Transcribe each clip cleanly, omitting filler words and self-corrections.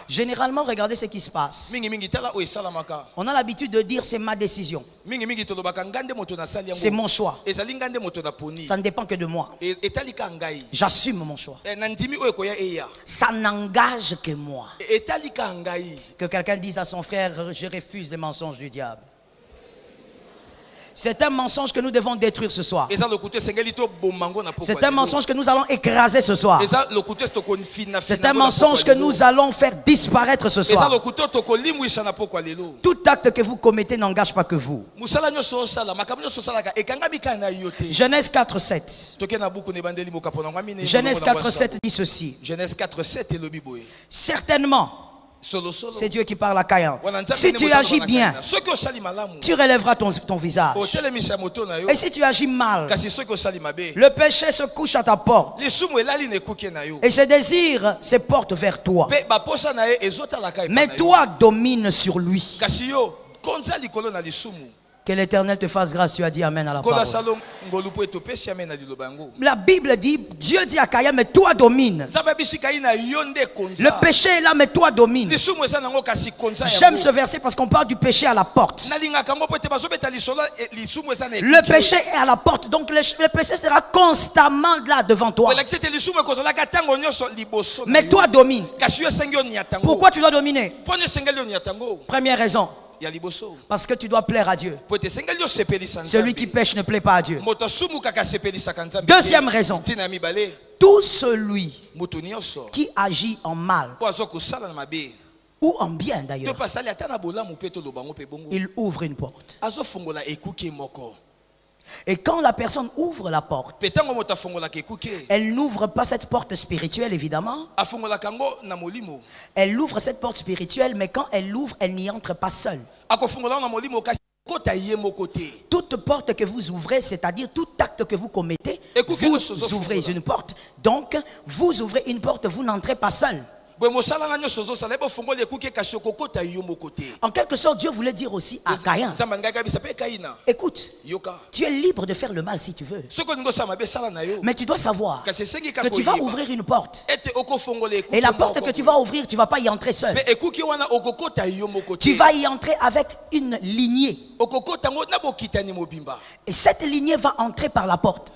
Généralement, regardez ce qui se passe. On a l'habitude de dire c'est ma décision. C'est mon choix. Ça ne dépend que de moi. J'assume mon choix. Ça n'engage que moi. Que quelqu'un dise à son frère, je refuse les mensonges du diable. C'est un mensonge que nous devons détruire ce soir. C'est un mensonge que nous allons écraser ce soir. C'est un mensonge que nous allons faire disparaître ce soir. Tout acte que vous commettez n'engage pas que vous. Genèse 4:7. Genèse 4:7 dit ceci. Certainement. C'est Dieu qui parle à Caïn. Si tu agis bien, tu relèveras ton visage. Et si tu agis mal, le péché se couche à ta porte. Et ses désirs se portent vers toi. Mais toi domine sur lui. Que l'Éternel te fasse grâce, tu as dit amen à la parole. La Bible dit, Dieu dit à Caïn, mais toi domine. Le péché est là, mais toi domine. J'aime ce verset parce qu'on parle du péché à la porte. Le péché est à la porte, donc le péché sera constamment là devant toi. Mais toi domine. Pourquoi tu dois dominer? Première raison. Parce que tu dois plaire à Dieu. Celui qui pêche ne plaît pas à Dieu. Deuxième raison. Tout celui qui agit en mal ou en bien d'ailleurs, il ouvre une porte. Et quand la personne ouvre la porte, elle n'ouvre pas cette porte spirituelle évidemment. Elle ouvre cette porte spirituelle, mais quand elle l'ouvre, elle n'y entre pas seule. Toute porte que vous ouvrez, c'est-à-dire tout acte que vous commettez, vous ouvrez une porte. Donc, vous ouvrez une porte, vous n'entrez pas seul. En quelque sorte, Dieu voulait dire aussi à Caïn, écoute, tu es libre de faire le mal si tu veux. Mais tu dois savoir que tu vas ouvrir une porte. Et la porte que tu vas ouvrir, tu ne vas pas y entrer seul. Tu vas y entrer avec une lignée. Et cette lignée va entrer par la porte.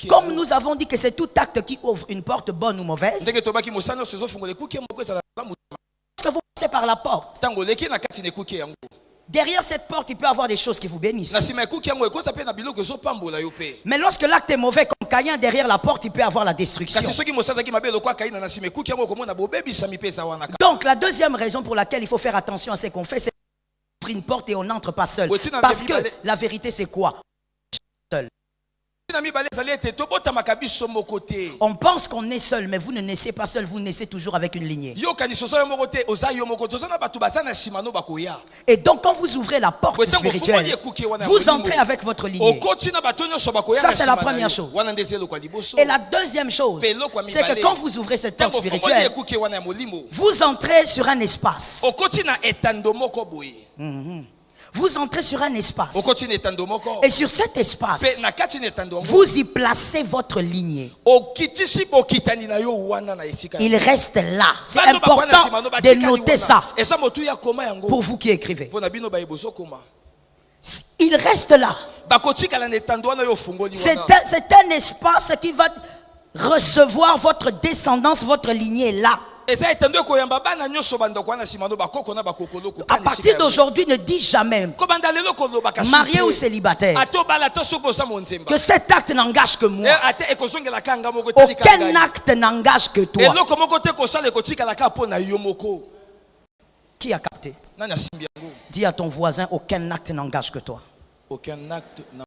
Comme nous avons dit que c'est tout acte qui ouvre une porte, bonne ou mauvaise. Lorsque vous passez par la porte, derrière cette porte, il peut y avoir des choses qui vous bénissent. Mais lorsque l'acte est mauvais, comme Caïn, derrière la porte, il peut y avoir la destruction. Donc, la deuxième raison pour laquelle il faut faire attention à ce qu'on fait, c'est d'ouvrir une porte et on n'entre pas seul. Parce que la vérité, c'est quoi? Seul. On pense qu'on est seul, mais vous ne naissez pas seul, vous naissez toujours avec une lignée. Et donc quand vous ouvrez la porte spirituelle, vous entrez avec votre lignée. Ça c'est la première chose. Et la deuxième chose, c'est que quand vous ouvrez cette porte spirituelle, vous entrez sur un espace. Vous entrez sur un espace. Et sur cet espace, vous y placez votre lignée. Il reste là. C'est important de noter ça. Pour vous qui écrivez. Il reste là. C'est un espace qui va recevoir votre descendance, votre lignée là. À partir d'aujourd'hui, ne dis jamais, marié ou célibataire, que cet acte n'engage que moi. Aucun acte n'engage que toi. Qui a capté? Dis à ton voisin, aucun acte n'engage que toi.